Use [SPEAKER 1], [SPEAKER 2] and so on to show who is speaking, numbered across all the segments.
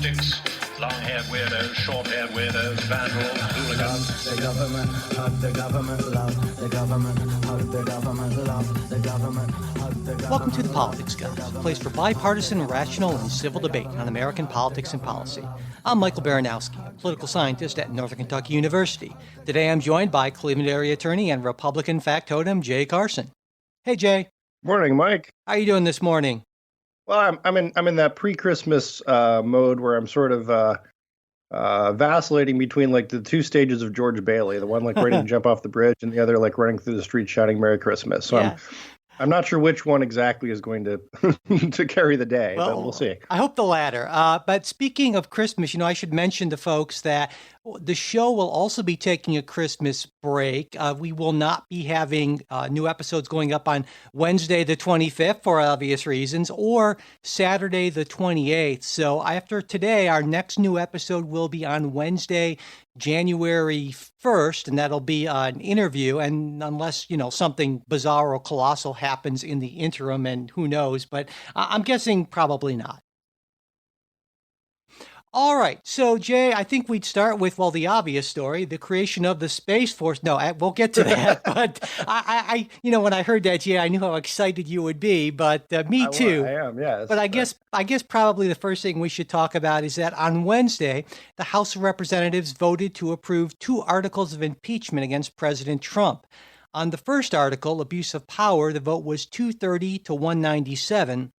[SPEAKER 1] sticks, long-haired weirdos, short-haired weirdos, vandals, hooligans.
[SPEAKER 2] The government, hug the government, love the government, hug the government, love the government, hug the government.
[SPEAKER 3] Welcome to The Politics Guys, a place for bipartisan, rational, and civil debate on American politics and policy. I'm Michael Baranowski, a political scientist at Northern Kentucky University. Today I'm joined by Cleveland area attorney and Republican factotum Jay Carson. Hey, Jay.
[SPEAKER 4] Morning, Mike.
[SPEAKER 3] How are you doing this morning?
[SPEAKER 4] Well, I'm in that pre-Christmas mode where I'm sort of vacillating between like the two stages of George Bailey, the one like ready to jump off the bridge and the other like running through the street shouting Merry Christmas. So
[SPEAKER 3] Yeah.
[SPEAKER 4] I'm not sure which one exactly is going to to carry the day, but we'll see.
[SPEAKER 3] I hope the latter. But speaking of Christmas, I should mention to folks that the show will also be taking a Christmas break. We will not be having new episodes going up on Wednesday the 25th for obvious reasons, or Saturday the 28th. So after today, our next new episode will be on Wednesday, January 1st, and that'll be an interview. And unless, something bizarre or colossal happens in the interim, and who knows, but I'm guessing probably not. All right. So, Jay, I think we'd start with, the obvious story, the creation of the Space Force. No, we'll get to that. But I when I heard that, Jay, I knew how excited you would be. But me too.
[SPEAKER 4] I am, yes.
[SPEAKER 3] But I guess probably the first thing we should talk about is that on Wednesday, the House of Representatives voted to approve 2 articles of impeachment against President Trump. On the first article, abuse of power, the vote was 230 to 197.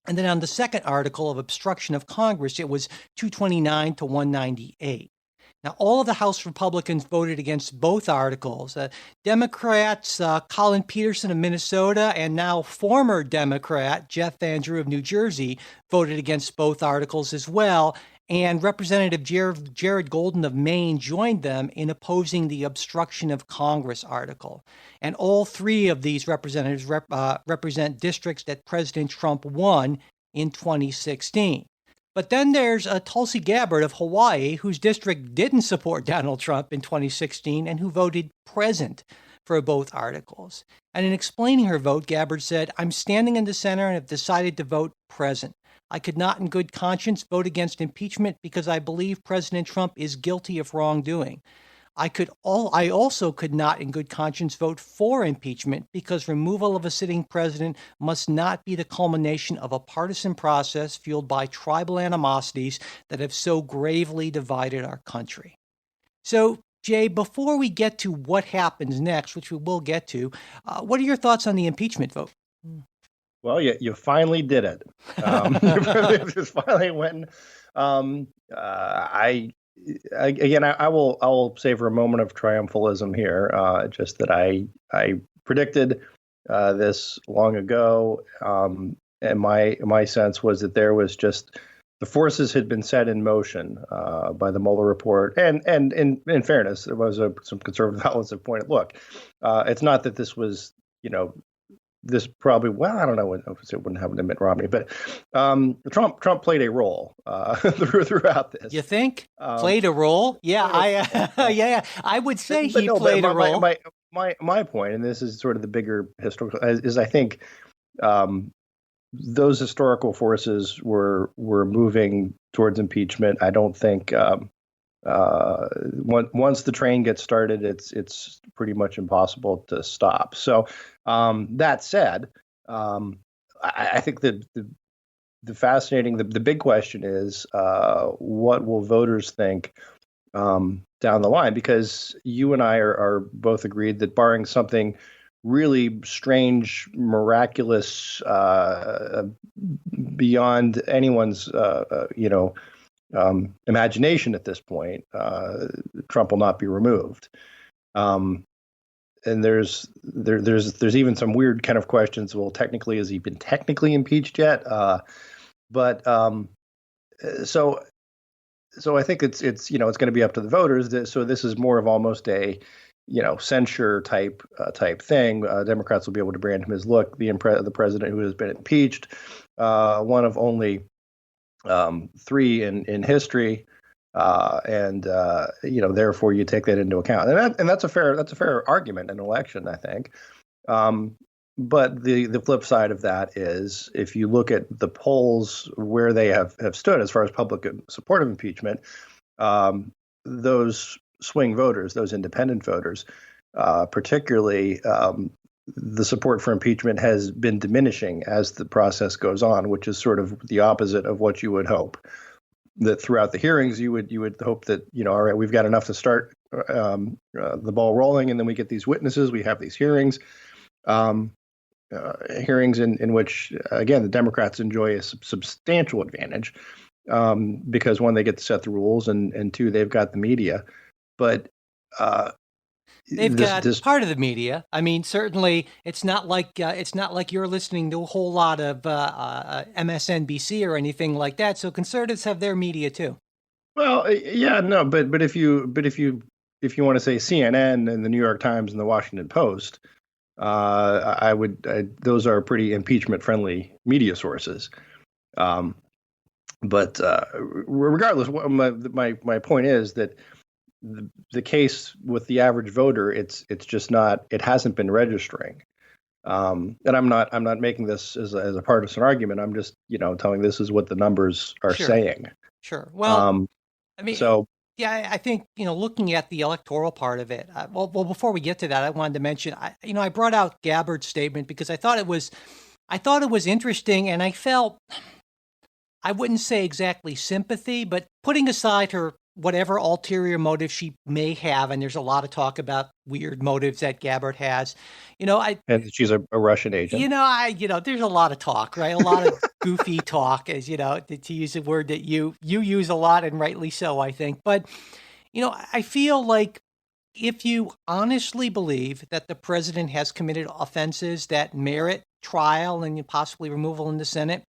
[SPEAKER 3] And then on the second article of obstruction of Congress, it was 229 to 198. Now, all of the House Republicans voted against both articles. Democrats, Colin Peterson of Minnesota, and now former Democrat Jeff Van Drew of New Jersey voted against both articles as well. And Representative Jared Golden of Maine joined them in opposing the obstruction of Congress article. And all 3 of these representatives represent districts that President Trump won in 2016. But then there's Tulsi Gabbard of Hawaii, whose district didn't support Donald Trump in 2016 and who voted present for both articles. And in explaining her vote, Gabbard said, "I'm standing in the center and have decided to vote present. I could not in good conscience vote against impeachment because I believe President Trump is guilty of wrongdoing. I also could not in good conscience vote for impeachment because removal of a sitting president must not be the culmination of a partisan process fueled by tribal animosities that have so gravely divided our country." So, Jay, before we get to what happens next, which we will get to, what are your thoughts on the impeachment vote?
[SPEAKER 4] Well, you finally did it. You just finally went. I will say for a moment of triumphalism here, just that I predicted this long ago, and my sense was that there was just the forces had been set in motion by the Mueller report, and in fairness, there was some conservative outlets that pointed, look, it's not that this was this probably, I don't know if it wouldn't happen to Mitt Romney, but Trump played a role throughout this.
[SPEAKER 3] You think? Played a role? Yeah, I would say he played a role.
[SPEAKER 4] My point, and this is sort of the bigger historical, is I think those historical forces were moving towards impeachment. I don't think once the train gets started, it's pretty much impossible to stop. So that said, I think that the fascinating, the big question is what will voters think down the line? Because you and I are both agreed that barring something really strange, miraculous, beyond anyone's imagination at this point, Trump will not be removed. And there's even some weird kind of questions. Well, technically, has he been technically impeached yet? So I think it's going to be up to the voters. So this is more of almost a censure type thing. Democrats will be able to brand him as, look, the president who has been impeached, one of only 3 in history, and therefore you take that into account, and that's a fair argument in an election, I think. but the flip side of that is if you look at the polls where they have stood as far as public support of impeachment, those swing voters, those independent voters, particularly, the support for impeachment has been diminishing as the process goes on, which is sort of the opposite of what you would hope. That throughout the hearings, you would hope that, all right, we've got enough to start the ball rolling, and then we get these witnesses, we have these hearings. Hearings in which, again, the Democrats enjoy a substantial advantage because, one, they get to set the rules, and two, they've got the media. But
[SPEAKER 3] they've got part of the media. I mean, certainly, it's not like you're listening to a whole lot of MSNBC or anything like that. So conservatives have their media too.
[SPEAKER 4] Well, yeah, no, but if you want to say CNN and the New York Times and the Washington Post, those are pretty impeachment-friendly media sources. But regardless, my point is that the case with the average voter, it's just not. It hasn't been registering. And I'm not making this as a partisan argument. I'm just telling this is what the numbers are saying.
[SPEAKER 3] Sure. Well, I mean,
[SPEAKER 4] so.
[SPEAKER 3] Yeah, I think, looking at the electoral part of it, well, before we get to that, I wanted to mention, I brought out Gabbard's statement because I thought it was interesting, and I felt, I wouldn't say exactly sympathy, but putting aside her whatever ulterior motive she may have, and there's a lot of talk about weird motives that Gabbard has,
[SPEAKER 4] and she's a Russian agent.
[SPEAKER 3] There's a lot of talk, right? A lot of goofy talk, as to use a word that you use a lot, and rightly so, I think. But I feel like if you honestly believe that the president has committed offenses that merit trial and possibly removal in the Senate,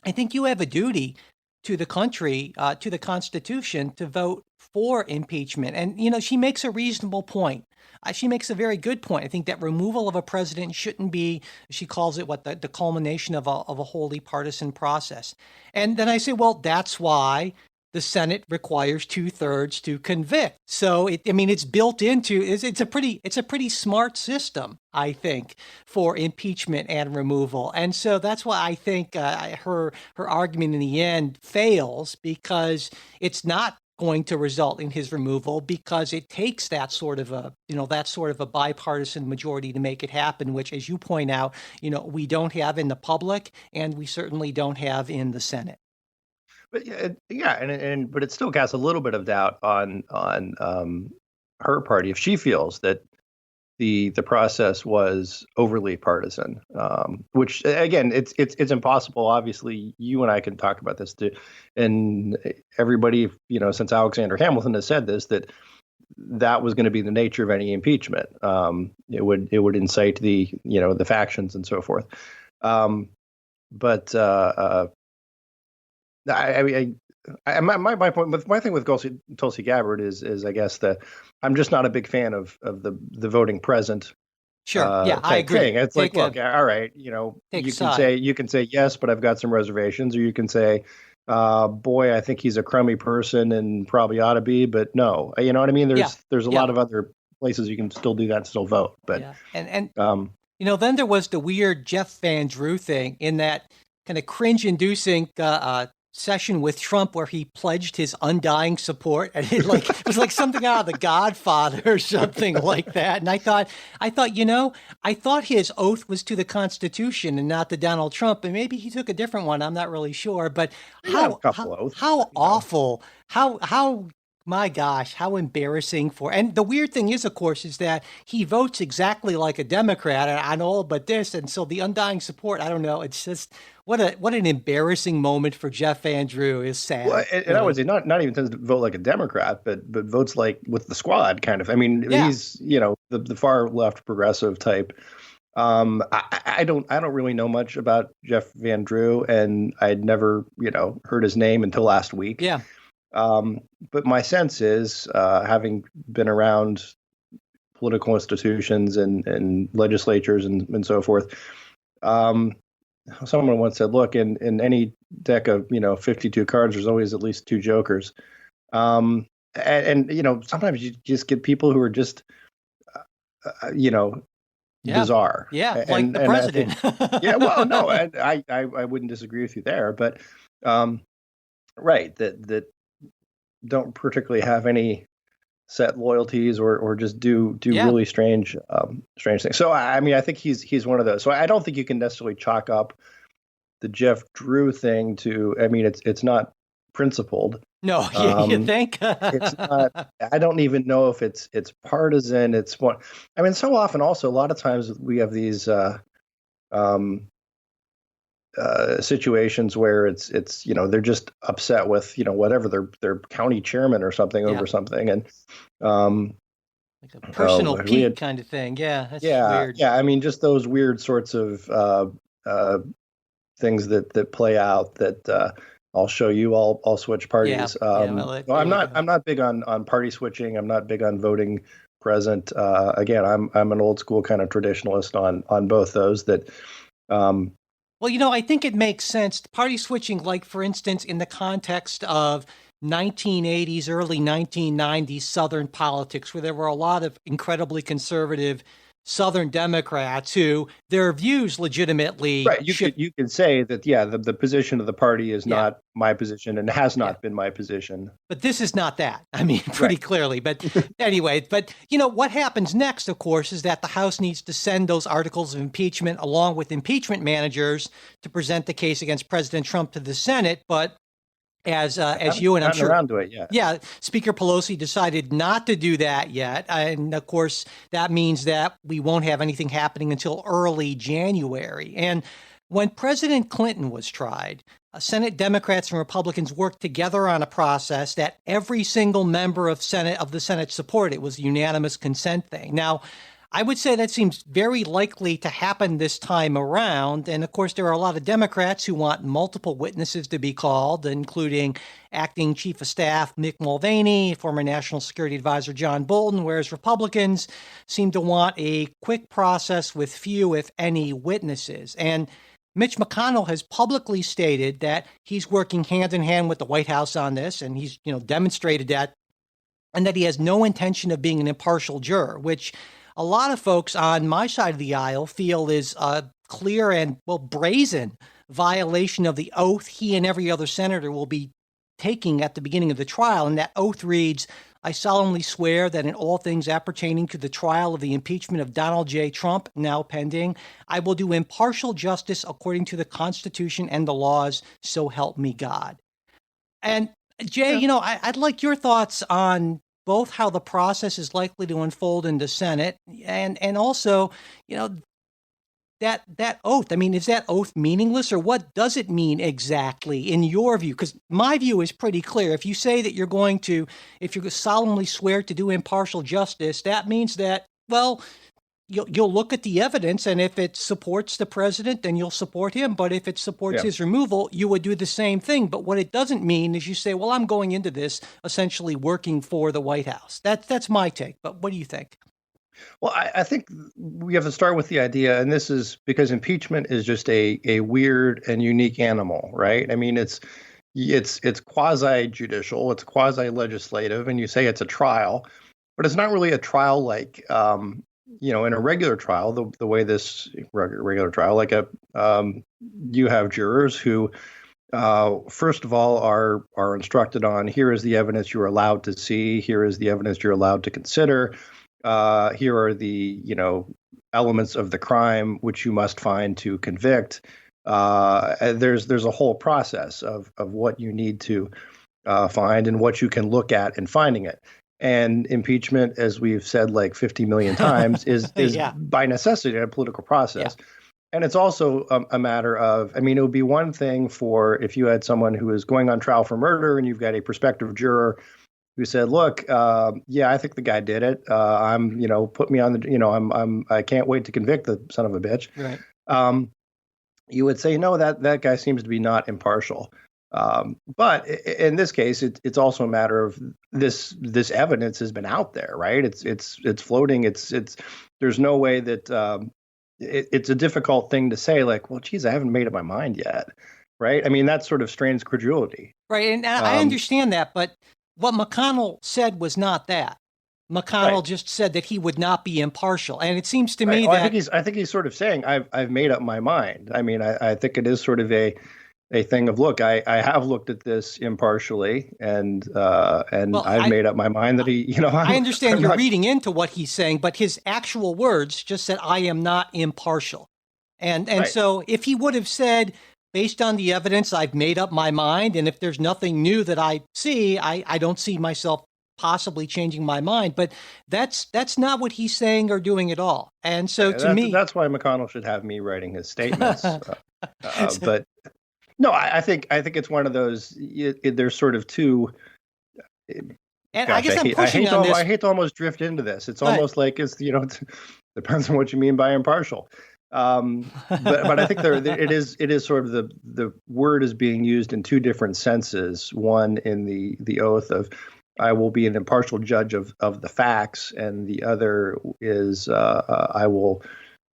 [SPEAKER 3] I think you have a duty to the country, to the Constitution, to vote for impeachment. And, she makes a reasonable point. She makes a very good point. I think that removal of a president shouldn't be, she calls it the culmination of a wholly partisan process. And then I say, well, that's why the Senate requires 2/3 to convict. So it's built into, it's a pretty smart system, I think, for impeachment and removal. And so that's why I think her argument in the end fails, because it's not going to result in his removal, because it takes that sort of a bipartisan majority to make it happen, which, as you point out, we don't have in the public, and we certainly don't have in the Senate.
[SPEAKER 4] But but it still casts a little bit of doubt on her party if she feels that the process was overly partisan. Which, again, it's impossible. Obviously, you and I can talk about this too, and everybody, since Alexander Hamilton has said this, that was going to be the nature of any impeachment. It would incite the factions and so forth. My point with my thing with Tulsi Gabbard is I guess that I'm just not a big fan of the voting present.
[SPEAKER 3] Sure. I agree.
[SPEAKER 4] Thing. It's look, all right, you can say yes, but I've got some reservations, or you can say, boy, I think he's a crummy person and probably ought to be, but no, you know what I mean? There's a lot of other places you can still do that and still vote. But
[SPEAKER 3] then there was the weird Jeff Van Drew thing in that kind of cringe-inducing session with Trump where he pledged his undying support, and it was like something out of The Godfather or something like that. And I thought his oath was to the Constitution and not to Donald Trump, and maybe he took a different one. I'm not really sure, but how awful, how my gosh, how embarrassing and the weird thing is, of course, is that he votes exactly like a Democrat on all but this. And so the undying support, I don't know. It's just, what an embarrassing moment for Jeff Van Drew. Is sad.
[SPEAKER 4] Well, and I would say not even tends to vote like a Democrat, but votes like with the squad kind of. I mean, he's, the far left progressive type. I don't really know much about Jeff Van Drew, and I'd never, heard his name until last week.
[SPEAKER 3] Yeah.
[SPEAKER 4] But my sense is, having been around political institutions and legislatures and so forth, someone once said, look, in any deck of 52 cards, there's always at least two jokers. And sometimes you just get people who are just bizarre.
[SPEAKER 3] Yeah, like the
[SPEAKER 4] I think,
[SPEAKER 3] president.
[SPEAKER 4] yeah, well, no, I wouldn't disagree with you there, but right, that don't particularly have any set loyalties or just do
[SPEAKER 3] Yeah.
[SPEAKER 4] really strange things. So I mean, I think he's one of those. So I don't think you can necessarily chalk up the Jeff Drew thing to. I mean, it's not principled.
[SPEAKER 3] No, you think?
[SPEAKER 4] It's not. I don't even know if it's partisan. It's one. I mean, so often also a lot of times we have these um, situations where it's they're just upset with whatever their county chairman or something over something, and
[SPEAKER 3] like a personal pique kind of thing. Yeah, that's weird.
[SPEAKER 4] Yeah, I mean, just those weird sorts of things that play out that I'll show you. I'll switch parties. I'm not big on party switching. I'm not big on voting present. Again, I'm an old school kind of traditionalist on both those. That
[SPEAKER 3] well, I think it makes sense. Party switching, like for instance, in the context of 1980s, early 1990s Southern politics, where there were a lot of incredibly conservative Southern Democrats who their views legitimately
[SPEAKER 4] right. You could say that the position of the party is not my position and has not been my position.
[SPEAKER 3] But this is not that. I mean, pretty clearly. But anyway, what happens next, of course, is that the House needs to send those articles of impeachment along with impeachment managers to present the case against President Trump to the Senate. But as you and I'm sure
[SPEAKER 4] around to it yet.
[SPEAKER 3] Yeah, Speaker Pelosi decided not to do that yet, and of course that means that we won't have anything happening until early January. And when President Clinton was tried, Senate Democrats and Republicans worked together on a process that every single member of the Senate supported. It was a unanimous consent thing. Now, I would say that seems very likely to happen this time around. And of course, there are a lot of Democrats who want multiple witnesses to be called, including Acting Chief of Staff Mick Mulvaney, former National Security Advisor John Bolton, whereas Republicans seem to want a quick process with few, if any, witnesses. And Mitch McConnell has publicly stated that he's working hand in hand with the White House on this, and he's demonstrated that, and that he has no intention of being an impartial juror, which a lot of folks on my side of the aisle feel is a clear and, brazen violation of the oath he and every other senator will be taking at the beginning of the trial. And that oath reads, "I solemnly swear that in all things appertaining to the trial of the impeachment of Donald J. Trump, now pending, I will do impartial justice according to the Constitution and the laws, so help me God." And Jay, I'd like your thoughts on both how the process is likely to unfold in the Senate and also, that oath. I mean, is that oath meaningless, or what does it mean exactly in your view? Because my view is pretty clear. If you say that if you solemnly swear to do impartial justice, that means that, you'll look at the evidence, and if it supports the president, then you'll support him. But if it supports his removal, you would do the same thing. But what it doesn't mean is you say, well, I'm going into this essentially working for the White House. That's my take. But what do you think?
[SPEAKER 4] Well, I think we have to start with the idea, and this is because impeachment is just a weird and unique animal, right? I mean, it's quasi-judicial, it's quasi-legislative, and you say it's a trial, but it's not really a trial like in a regular trial, the way this regular trial, like you have jurors who, first of all, are instructed on, here is the evidence you're allowed to see, here is the evidence you're allowed to consider, here are the elements of the crime which you must find to convict. There's a whole process of what you need to find and what you can look at in finding it. And impeachment, as we've said like 50 million times, is by necessity a political process. Yeah. And it's also a matter of, I mean, it would be one thing for if you had someone who is going on trial for murder and you've got a prospective juror who said, look, I think the guy did it. Put me on the, I can't wait to convict the son of a bitch.
[SPEAKER 3] Right.
[SPEAKER 4] You would say, no, that guy seems to be not impartial. But in this case, it's also a matter of this evidence has been out there, right? It's floating. There's no way that it's a difficult thing to say, like, well, geez, I haven't made up my mind yet, right? I mean, that sort of strains credulity,
[SPEAKER 3] right? And I understand that, but what McConnell said was not that. McConnell
[SPEAKER 4] Right.
[SPEAKER 3] just said that he would not be impartial. And it seems to
[SPEAKER 4] Right.
[SPEAKER 3] me
[SPEAKER 4] Well,
[SPEAKER 3] that
[SPEAKER 4] I think he's sort of saying I've made up my mind. I mean, I think it is sort of a thing of look, I have looked at this impartially, and
[SPEAKER 3] well,
[SPEAKER 4] I've made up my mind that
[SPEAKER 3] I understand
[SPEAKER 4] I'm
[SPEAKER 3] you're
[SPEAKER 4] not
[SPEAKER 3] reading into what he's saying, but his actual words just said, I am not impartial. And
[SPEAKER 4] right.
[SPEAKER 3] so if he would have said, based on the evidence, I've made up my mind, and if there's nothing new that I see, I don't see myself possibly changing my mind. But that's not what he's saying or doing at all. And so to me,
[SPEAKER 4] That's why McConnell should have me writing his statements. But no, I think it's one of those. There's sort of two.
[SPEAKER 3] and
[SPEAKER 4] Gosh,
[SPEAKER 3] I guess I'm pushing on this.
[SPEAKER 4] I hate to almost drift into this. It's
[SPEAKER 3] Right.
[SPEAKER 4] almost like it's it depends on what you mean by impartial. But I think it is sort of the word is being used in two different senses. One in the oath of I will be an impartial judge of the facts, and the other is I will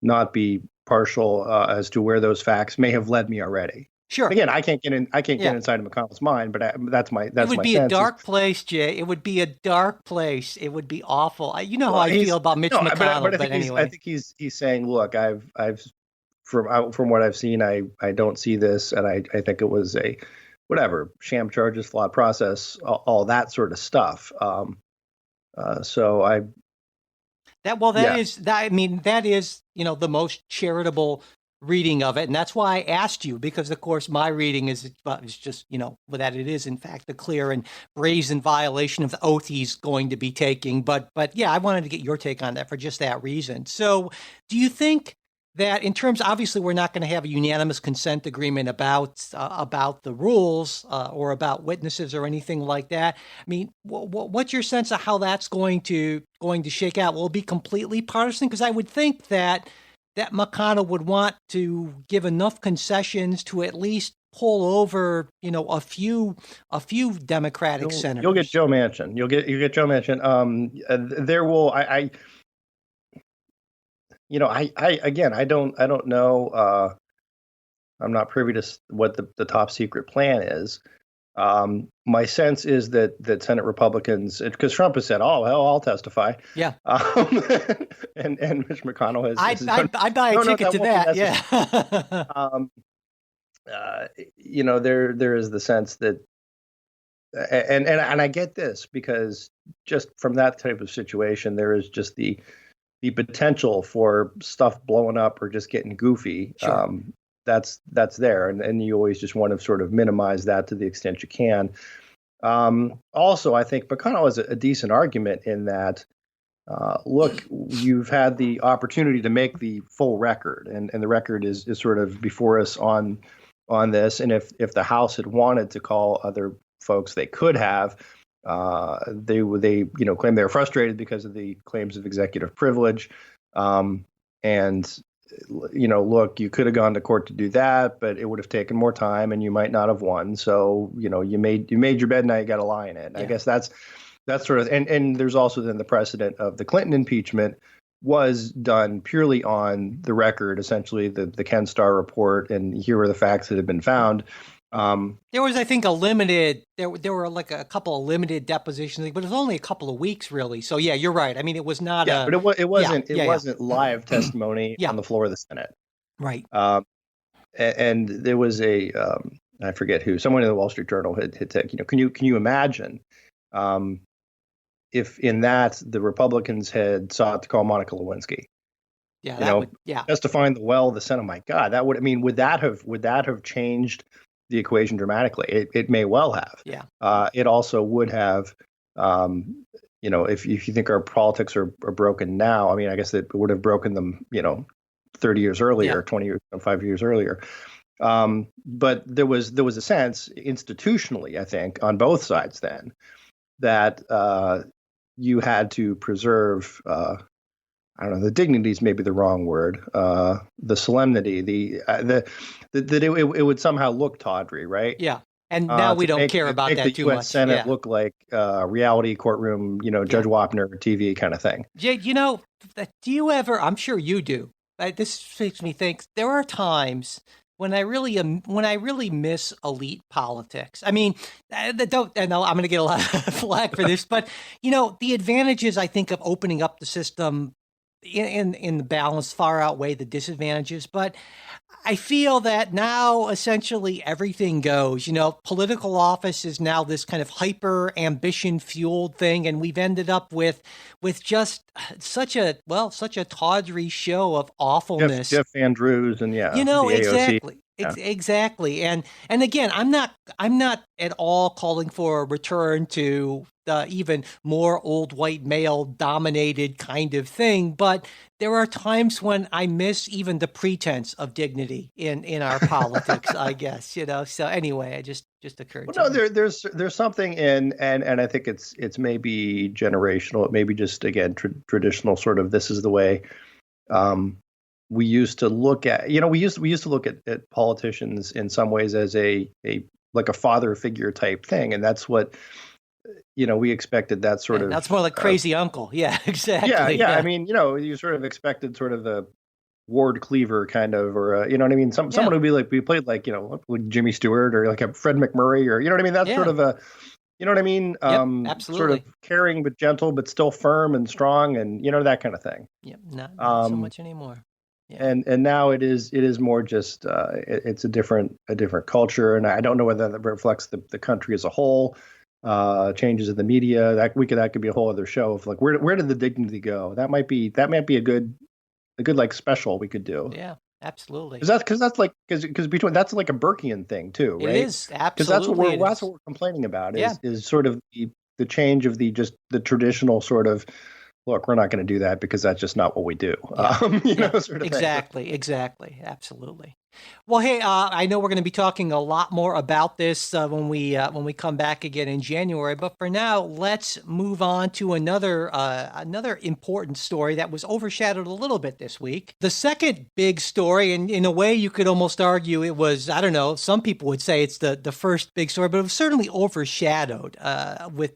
[SPEAKER 4] not be partial as to where those facts may have led me already.
[SPEAKER 3] Sure.
[SPEAKER 4] Again, I can't get
[SPEAKER 3] Yeah.
[SPEAKER 4] inside of McConnell's mind, but that's my
[SPEAKER 3] It would
[SPEAKER 4] my
[SPEAKER 3] be a
[SPEAKER 4] sense.
[SPEAKER 3] dark place, Jay. It would be a dark place. It would be awful. You know how
[SPEAKER 4] Well,
[SPEAKER 3] I feel about Mitch McConnell,
[SPEAKER 4] but I
[SPEAKER 3] but
[SPEAKER 4] think
[SPEAKER 3] anyway.
[SPEAKER 4] I think he's saying, look, I've from what I've seen, I don't see this, and I think it was a whatever sham charges, flawed process, all that sort of stuff. So I
[SPEAKER 3] That is that. I mean, that is the most charitable reading of it, and that's why I asked you, because of course my reading is just that it is in fact a clear and brazen violation of the oath he's going to be taking. But yeah, I wanted to get your take on that for just that reason. So, do you think that in terms, obviously, we're not going to have a unanimous consent agreement about the rules or about witnesses or anything like that? I mean, what's your sense of how that's going to shake out? Will it be completely partisan? Because I would think that McConnell would want to give enough concessions to at least pull over, a few Democratic senators.
[SPEAKER 4] You'll get Joe Manchin. You'll get Joe Manchin. There will I don't know. I'm not privy to what the top secret plan is. My sense is that Senate Republicans, because Trump has said, "Oh, hell, I'll testify."
[SPEAKER 3] Yeah.
[SPEAKER 4] And Mitch McConnell has.
[SPEAKER 3] I buy a ticket to that. Yeah.
[SPEAKER 4] There is the sense that, and I get this because just from that type of situation, there is just the potential for stuff blowing up or just getting goofy.
[SPEAKER 3] Sure.
[SPEAKER 4] That's there, and you always just want to sort of minimize that to the extent you can. Also, I think McConnell has a decent argument in that. Look, you've had the opportunity to make the full record, and the record is sort of before us on this. And if the House had wanted to call other folks, they could have. They claim they were frustrated because of the claims of executive privilege, and look, you could have gone to court to do that, but it would have taken more time, and you might not have won. So you made your bed, now you got to lie in it. Yeah. I guess that's sort of, and there's also then the precedent of the Clinton impeachment was done purely on the record, essentially the Ken Starr report, and here are the facts that have been found.
[SPEAKER 3] There was, I think, there were like a couple of limited depositions, but it was only a couple of weeks, really. So yeah, you're right. I mean, it was not.
[SPEAKER 4] Yeah, but it wasn't live testimony on the floor of the Senate.
[SPEAKER 3] Right.
[SPEAKER 4] And there was I forget who, someone in the Wall Street Journal had said, can you imagine, if in that the Republicans had sought to call Monica Lewinsky?
[SPEAKER 3] Yeah,
[SPEAKER 4] testifying the well of the Senate. My God, would that have changed the equation dramatically? It may well have.
[SPEAKER 3] Yeah.
[SPEAKER 4] It also would have, if you think our politics are broken now, I mean, I guess it would have broken them, 30 years earlier, 20 years, 5 years earlier. But there was a sense institutionally, I think, on both sides then that you had to preserve, I don't know, the dignity is maybe the wrong word, the solemnity, that it would somehow look tawdry, right?
[SPEAKER 3] Yeah. And now we don't care about that too much.
[SPEAKER 4] The Senate look like reality Courtroom, Judge Wapner TV kind of thing.
[SPEAKER 3] Jay, do you ever, I'm sure you do, this makes me think, there are times when I really miss elite politics. I mean, don't, and I'm going to get a lot of flack for this, but the advantages I think of opening up the system in the balance far outweigh the disadvantages. But I feel that now essentially everything goes. Political office is now this kind of hyper ambition fueled thing, and we've ended up with just such a tawdry show of awfulness.
[SPEAKER 4] Jeff Andrews and the
[SPEAKER 3] exactly.
[SPEAKER 4] AOC. Yeah.
[SPEAKER 3] Exactly. And again, I'm not at all calling for a return to the even more old white male dominated kind of thing, but there are times when I miss even the pretense of dignity in our politics, I guess, So anyway, it just occurred to me.
[SPEAKER 4] There's something in, and I think it's maybe generational. It may be just, again, traditional sort of, this is the way we used to look at, we used to look at politicians in some ways as a father figure type thing. And that's what, we expected that sort of.
[SPEAKER 3] That's more like crazy uncle. Yeah, exactly.
[SPEAKER 4] Yeah. I mean, you sort of expected sort of the Ward Cleaver kind of, or, you know what I mean? Someone would be like, we played like, like Jimmy Stewart or like a Fred McMurray, or, you know what I mean? That's sort of a, you know what I mean?
[SPEAKER 3] Absolutely.
[SPEAKER 4] Sort of caring, but gentle, but still firm and strong, and, that kind of thing.
[SPEAKER 3] Yep. Not so much anymore. Yeah.
[SPEAKER 4] And now it is more just it's a different culture, and I don't know whether that reflects the country as a whole. Changes in the media that could be a whole other show of like where did the dignity go? That might be a good like special we could do.
[SPEAKER 3] Yeah, absolutely.
[SPEAKER 4] Because that's like between that's like a Burkean thing too, right?
[SPEAKER 3] It is absolutely.
[SPEAKER 4] Because that's what we're complaining about is sort of the change of the traditional sort of. Look, we're not going to do that because that's just not what we do.
[SPEAKER 3] Yeah.
[SPEAKER 4] Sort of
[SPEAKER 3] exactly, absolutely. Well, hey, I know we're going to be talking a lot more about this when we come back again in January. But for now, let's move on to another important story that was overshadowed a little bit this week. The second big story, and in a way, you could almost argue it was, I don't know, some people would say it's the first big story, but it was certainly overshadowed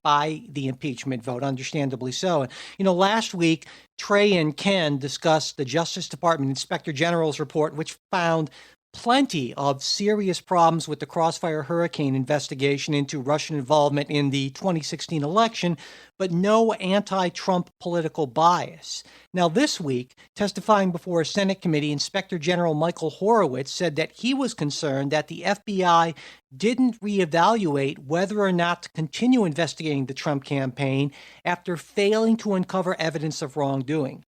[SPEAKER 3] by the impeachment vote, understandably so. And last week, Trey and Ken discussed the Justice Department Inspector General's report, which found plenty of serious problems with the Crossfire Hurricane investigation into Russian involvement in the 2016 election, but no anti-Trump political bias. Now, this week, testifying before a Senate committee, Inspector General Michael Horowitz said that he was concerned that the FBI didn't reevaluate whether or not to continue investigating the Trump campaign after failing to uncover evidence of wrongdoing.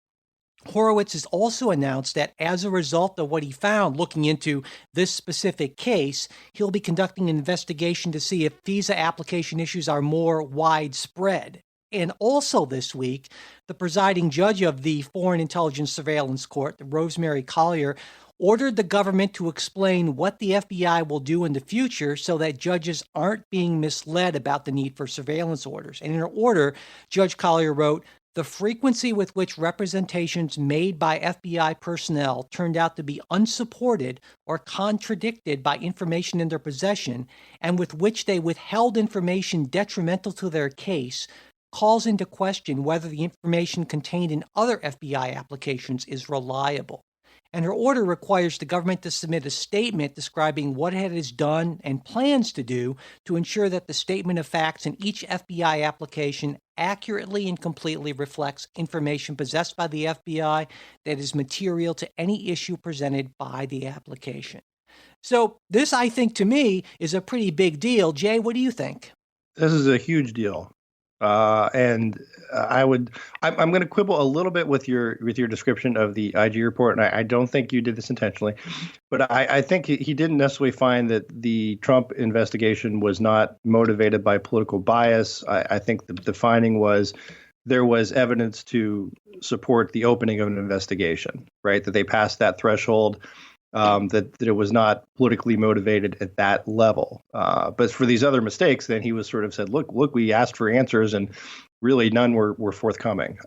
[SPEAKER 3] Horowitz has also announced that as a result of what he found looking into this specific case, he'll be conducting an investigation to see if visa application issues are more widespread. And also this week, the presiding judge of the Foreign Intelligence Surveillance Court, Rosemary Collier, ordered the government to explain what the FBI will do in the future so that judges aren't being misled about the need for surveillance orders. And in her order, Judge Collier wrote, "The frequency with which representations made by FBI personnel turned out to be unsupported or contradicted by information in their possession, and with which they withheld information detrimental to their case, calls into question whether the information contained in other FBI applications is reliable." And her order requires the government to submit a statement describing what it has done and plans to do to ensure that the statement of facts in each FBI application accurately and completely reflects information possessed by the FBI that is material to any issue presented by the application. So this, I think, to me, is a pretty big deal. Jay, what do you think?
[SPEAKER 4] This is a huge deal. I'm going to quibble a little bit with your description of the IG report, and I don't think you did this intentionally, but I think he didn't necessarily find that the Trump investigation was not motivated by political bias. I think the finding was there was evidence to support the opening of an investigation, right? That they passed that threshold. That it was not politically motivated at that level. But for these other mistakes, then he was sort of said, look, we asked for answers and really none were forthcoming.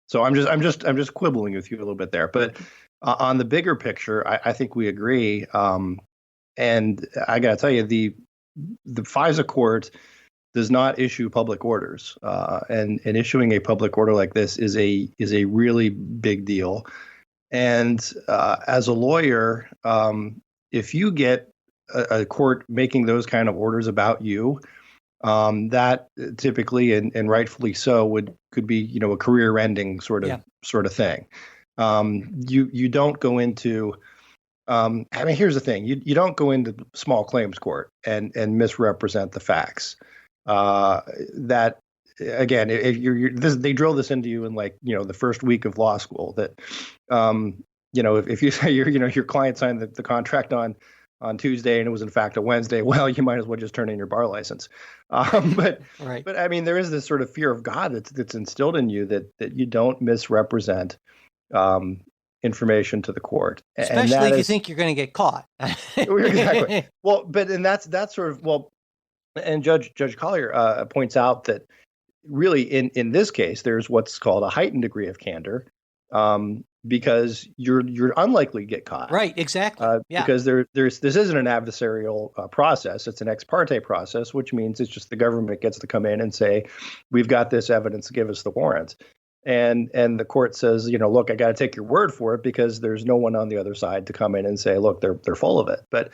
[SPEAKER 4] So I'm just quibbling with you a little bit there. But on the bigger picture, I think we agree. And I got to tell you, the FISA court does not issue public orders. And issuing a public order like this is a really big deal. And as a lawyer, if you get a court making those kind of orders about you, that typically and rightfully so could be a career-ending sort of thing. You don't go into here's the thing: you don't go into small claims court and misrepresent the facts. That again, if they drill this into you in the first week of law school that if you say your client signed the contract on Tuesday and it was in fact a Wednesday, well, you might as well just turn in your bar license. But I mean, there is this sort of fear of God that's instilled in you that you don't misrepresent information to the court,
[SPEAKER 3] especially if you think you're going to get caught.
[SPEAKER 4] Exactly. Well, and that's sort of and Judge Collier points out that really in this case there's what's called a heightened degree of candor. Because you're unlikely to get caught.
[SPEAKER 3] Right, exactly.
[SPEAKER 4] Because this isn't an adversarial process; it's an ex parte process, which means it's just the government gets to come in and say, "We've got this evidence, give us the warrant," and the court says, "Look, I got to take your word for it because there's no one on the other side to come in and say, look, they're full of it." But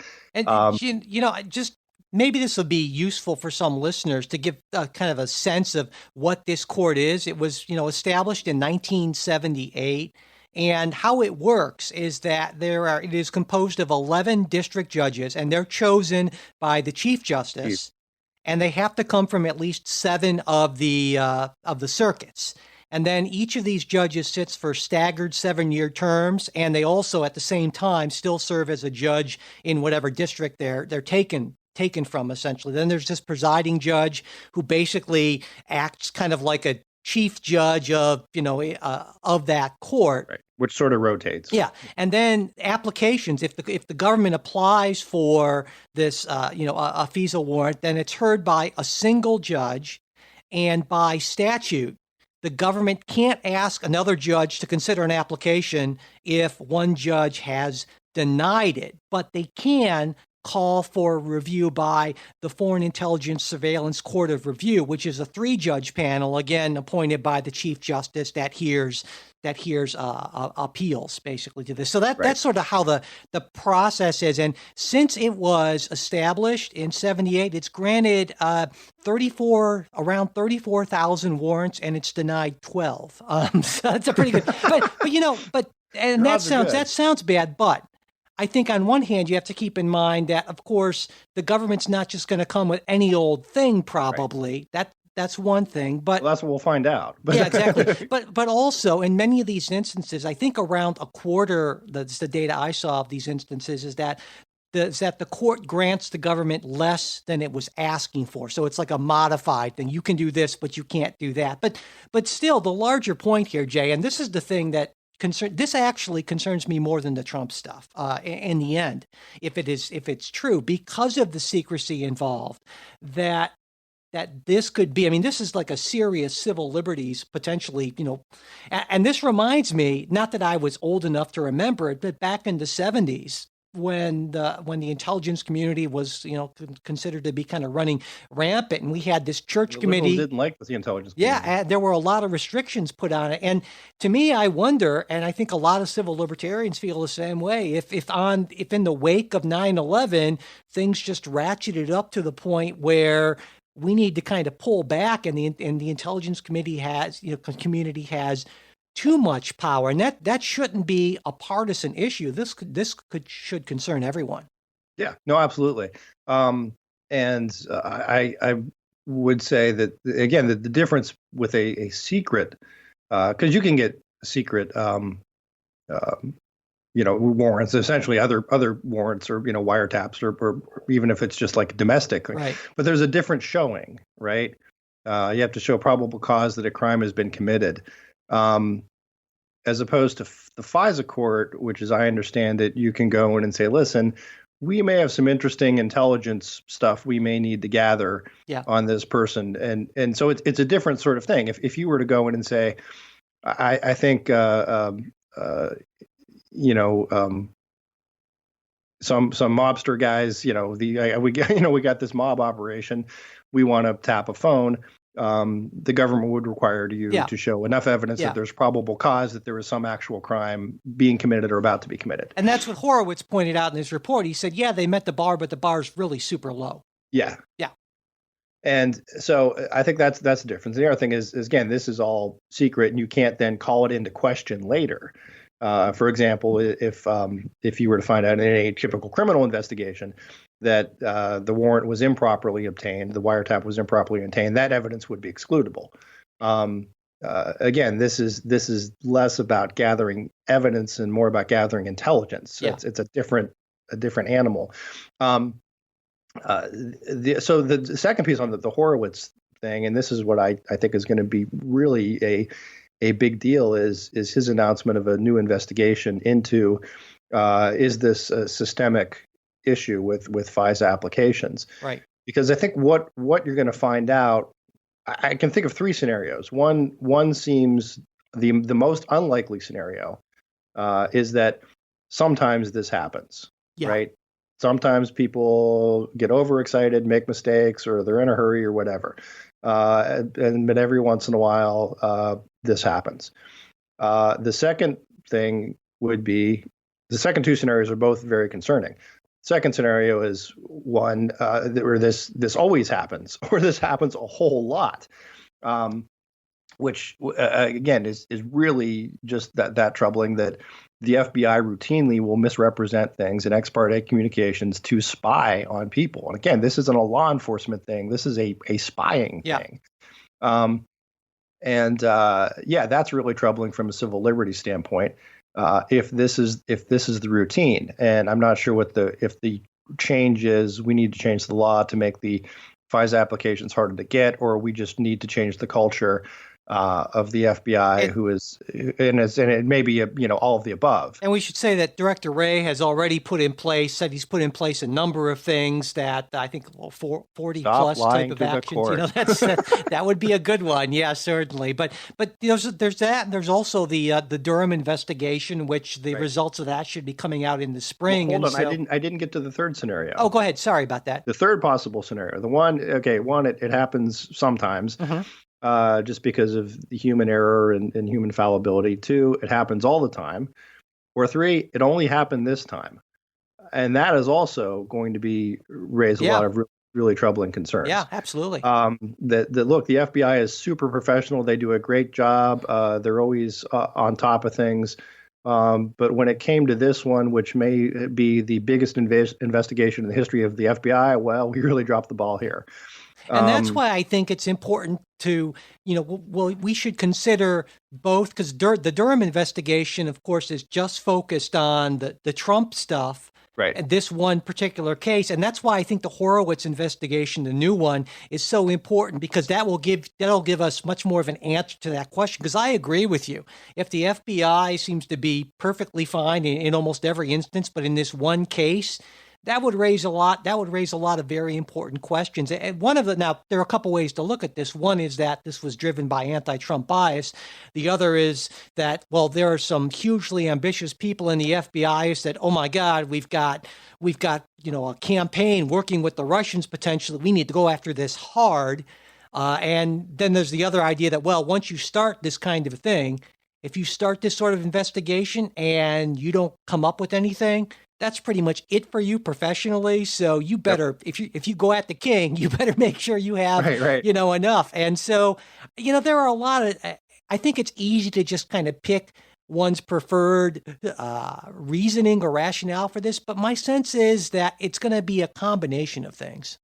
[SPEAKER 3] just maybe this will be useful for some listeners to give kind of a sense of what this court is. It was established in 1978. And how it works is that it is composed of 11 district judges, and they're chosen by the Chief Justice, and they have to come from at least 7 of the circuits. And then each of these judges sits for staggered 7-year terms, and they also at the same time still serve as a judge in whatever district they're taken from, essentially. Then there's this presiding judge who basically acts kind of like a chief judge of that court,
[SPEAKER 4] right, which sort of rotates.
[SPEAKER 3] Yeah, and then applications. If the government applies for this, a FISA warrant, then it's heard by a single judge, and by statute, the government can't ask another judge to consider an application if one judge has denied it, but they can call for review by the Foreign Intelligence Surveillance Court of Review, which is a 3-judge panel, again appointed by the Chief Justice that hears appeals basically to this. So that's sort of how the process is. And since it was established in 78, it's granted around 34,000 warrants, and it's denied 12. So that's a pretty good. But that sounds bad, but I think on one hand, you have to keep in mind that, of course, the government's not just going to come with any old thing, probably. Right. That's one thing. But
[SPEAKER 4] that's what we'll find out.
[SPEAKER 3] Yeah, exactly. But also, in many of these instances, I think around a quarter, that's the data I saw of these instances, is that the court grants the government less than it was asking for. So it's like a modified thing. You can do this, but you can't do that. But still, the larger point here, Jay, and this is the thing that this actually concerns me more than the Trump stuff in the end, if it's true, because of the secrecy involved, that this could be, this is like a serious civil liberties potentially, and this reminds me, not that I was old enough to remember it, but back in the 70s, when the intelligence community was, considered to be kind of running rampant, and we had this church committee.
[SPEAKER 4] Didn't like the intelligence community.
[SPEAKER 3] Yeah, there were a lot of restrictions put on it, and to me, I wonder, and I think a lot of civil libertarians feel the same way. If in the wake of 9/11, things just ratcheted up to the point where we need to kind of pull back, and the intelligence committee community has too much power, and that shouldn't be a partisan issue. This should concern everyone.
[SPEAKER 4] Yeah, no, absolutely. And I would say that again, the difference with a secret, because you can get secret, warrants, essentially other warrants or wiretaps or even if it's just like domestic.
[SPEAKER 3] Right.
[SPEAKER 4] But there's a different showing, right? You have to show probable cause that a crime has been committed. As opposed to the FISA court, which, as I understand it, you can go in and say, listen, we may have some interesting intelligence stuff we may need to gather on this person. And so it's a different sort of thing. If you were to go in and say, I think, some mobster guys, we got this mob operation, we want to tap a phone. the government would require you
[SPEAKER 3] Yeah.
[SPEAKER 4] to show enough evidence
[SPEAKER 3] Yeah.
[SPEAKER 4] that there's probable cause that there was some actual crime being committed or about to be committed.
[SPEAKER 3] And that's what Horowitz pointed out in his report. He said, yeah, they met the bar, but the bar is really super low.
[SPEAKER 4] Yeah.
[SPEAKER 3] Yeah.
[SPEAKER 4] And so I think that's the difference. The other thing is again, this is all secret, and you can't then call it into question later. For example, if you were to find out in a typical criminal investigation that the warrant was improperly obtained, the wiretap was improperly obtained, that evidence would be excludable. Again, this is less about gathering evidence and more about gathering intelligence.
[SPEAKER 3] Yeah.
[SPEAKER 4] It's a different animal. So the second piece on the Horowitz thing, and this is what I think is going to be really a big deal, is his announcement of a new investigation into is this a systemic issue with FISA applications?
[SPEAKER 3] Right.
[SPEAKER 4] Because I think what you're going to find out, I can think of three scenarios. One seems the most unlikely scenario is that sometimes this happens,
[SPEAKER 3] Yeah.
[SPEAKER 4] right? Sometimes people get overexcited, make mistakes, or they're in a hurry or whatever. But every once in a while, this happens. The second thing would be the second two scenarios are both very concerning. Second scenario is one where this always happens, or this happens a whole lot, which again is really just that troubling that the FBI routinely will misrepresent things in ex parte communications to spy on people. And again, this isn't a law enforcement thing. This is a spying thing. That's really troubling from a civil liberties standpoint. If this is the routine, and I'm not sure if the change is we need to change the law to make the FISA applications harder to get, or we just need to change the culture of the FBI, and it may be all of the above.
[SPEAKER 3] And we should say that Director Wray has already said he's put in place a number of things that I think 40 plus type of actions. That would be a good one. Yeah, certainly. But there's that, and there's also the Durham investigation, which the results of that should be coming out in the spring.
[SPEAKER 4] Well, hold on, I didn't get to the third scenario.
[SPEAKER 3] Oh, go ahead. Sorry about that.
[SPEAKER 4] The third possible scenario, it happens sometimes.
[SPEAKER 3] Mm-hmm.
[SPEAKER 4] Just because of the human error and human fallibility. 2, it happens all the time. Or 3, it only happened this time. And that is also going to raise a lot of really troubling concerns.
[SPEAKER 3] Yeah, absolutely.
[SPEAKER 4] Look, the FBI is super professional. They do a great job. They're always on top of things. But when it came to this one, which may be the biggest investigation in the history of the FBI, well, we really dropped the ball here.
[SPEAKER 3] And that's why I think it's important to, we should consider both, because the Durham investigation, of course, is just focused on the Trump stuff.
[SPEAKER 4] Right.
[SPEAKER 3] And this one particular case. And that's why I think the Horowitz investigation, the new one, is so important, because that'll give us much more of an answer to that question. Because I agree with you. If the FBI seems to be perfectly fine in almost every instance, but in this one case, that would raise a lot of very important questions. And now there are a couple ways to look at this. One is that this was driven by anti-Trump bias. The other is that, well, there are some hugely ambitious people in the FBI who said, oh my God, we've got a campaign working with the Russians potentially. We need to go after this hard. And then there's the other idea that, well, once you start this kind of thing, if you start this sort of investigation and you don't come up with anything, that's pretty much it for you professionally. So you better, if you go at the king, you better make sure you have, enough. And so, there are a lot of, I think it's easy to just kind of pick one's preferred reasoning or rationale for this. But my sense is that it's going to be a combination of things.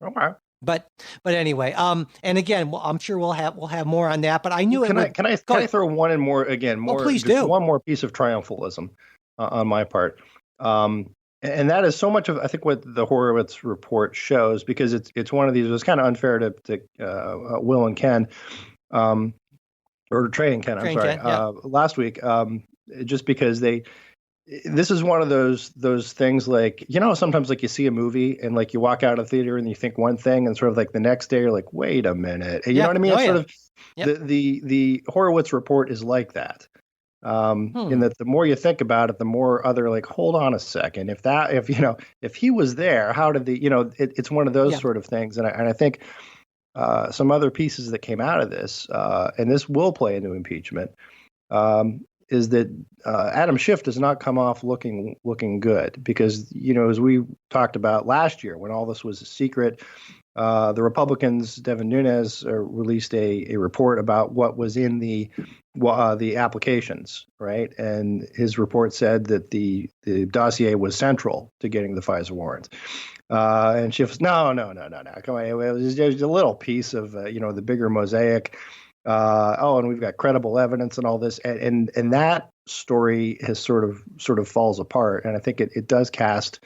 [SPEAKER 4] Okay.
[SPEAKER 3] But anyway, and again, I'm sure we'll have more on that. But I knew
[SPEAKER 4] Can I throw one in more again? More,
[SPEAKER 3] please do.
[SPEAKER 4] One more piece of triumphalism on my part, and that is so much of I think what the Horowitz report shows, because it's one of these. It was kind of unfair to Will and Ken, or Trey and Ken. I'm sorry. Last week, just because this is one of those things like, sometimes like you see a movie and like you walk out of the theater and you think one thing and sort of like the next day you're like, wait a minute. You know what I mean? It's sort of the Horowitz report is like that. In that the more you think about it, the more other like, hold on a second. If he was there, how did it's one of those sort of things. And I think some other pieces that came out of this, and this will play into impeachment, is that Adam Schiff does not come off looking good because, as we talked about last year when all this was a secret, the Republicans, Devin Nunes, released a report about what was in the applications, right? And his report said that the dossier was central to getting the FISA warrants. And Schiff's, no. Come on, it was just a little piece of the bigger mosaic. And we've got credible evidence and all this, and that story has sort of falls apart, and I think it does cast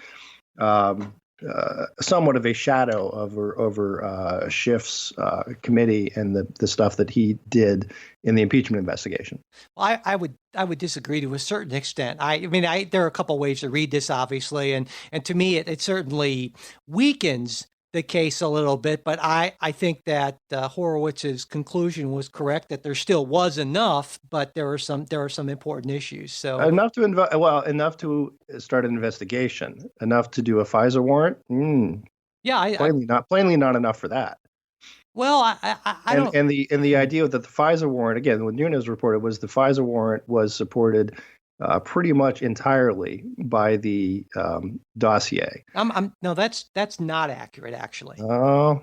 [SPEAKER 4] somewhat of a shadow over Schiff's committee and the stuff that he did in the impeachment investigation.
[SPEAKER 3] Well, I would disagree to a certain extent. I mean, there are a couple ways to read this, obviously, and to me, it certainly weakens the case a little bit, but I think that Horowitz's conclusion was correct, that there still was enough, but there are some important issues. So
[SPEAKER 4] enough to start an investigation, enough to do a FISA warrant. Plainly not enough for that.
[SPEAKER 3] Well, I don't.
[SPEAKER 4] And the idea that the FISA warrant, again, what Nunes reported was the FISA warrant was supported pretty much entirely by the dossier.
[SPEAKER 3] No, that's not accurate, actually.
[SPEAKER 4] Oh,